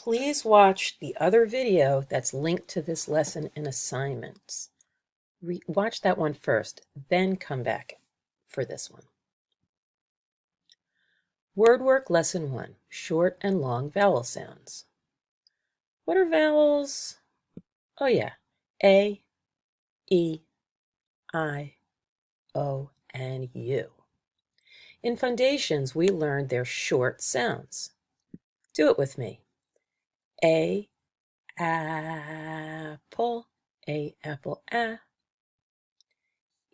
Please watch the other video that's linked to this lesson in assignments. Watch that one first, then come back for this one. Word Work Lesson 1, Short and Long Vowel Sounds. What are vowels? Oh yeah, A, E, I, O, and U. In foundations, we learned their short sounds. Do it with me. A, apple, A, apple, a.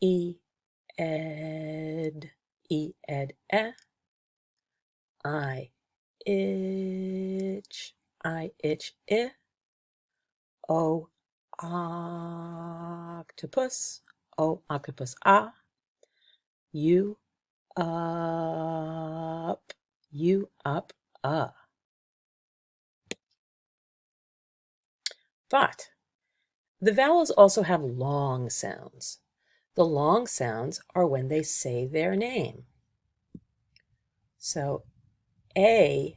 E, ed, E, ed, e. I, itch, I, itch, I. O, octopus, O, octopus, a. U, up, U, up, a. But the vowels also have long sounds. The long sounds are when they say their name. So A,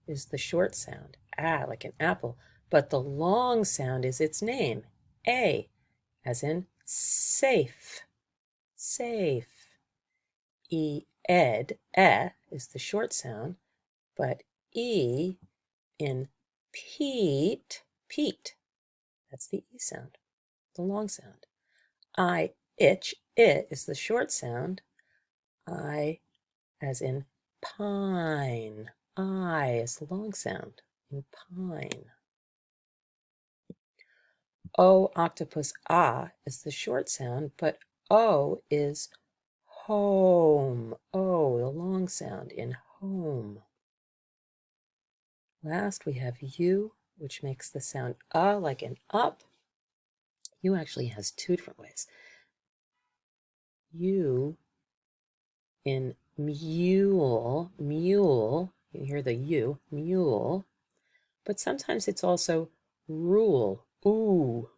is the short sound, like an apple, but the long sound is its name, A, as in safe, safe. E, ed, is the short sound, but E in Pete, that's the E sound, the long sound. I, itch, is the short sound. I, as in pine. I is the long sound in pine. O, octopus, is the short sound, but O is home. O, the long sound in home. Last, we have U, which makes the sound like an up. U actually has two different ways. U in mule, you hear the U, mule, but sometimes it's also rule, rule.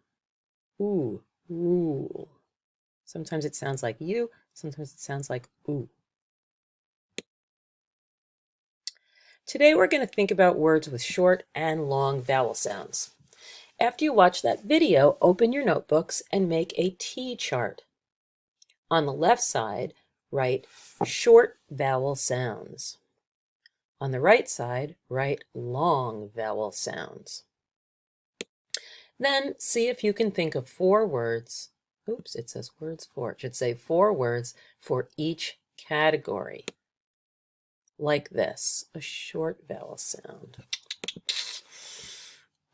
Sometimes it sounds like U, sometimes it sounds like ooh. Today we're going to think about words with short and long vowel sounds. After you watch that video, open your notebooks and make a T chart. On the left side, write short vowel sounds. On the right side, write long vowel sounds. Then see if you can think of 4 words. Oops, it says words for. It should say 4 words for each category. Like this, a short vowel sound.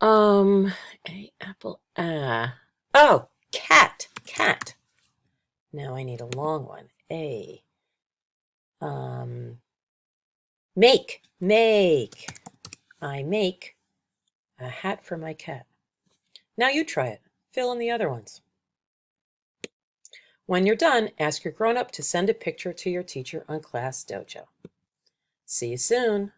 A, apple, Oh, cat. Now I need a long one. A. Make. I make a hat for my cat. Now you try it. Fill in the other ones. When you're done, ask your grown-up to send a picture to your teacher on Class Dojo. See you soon.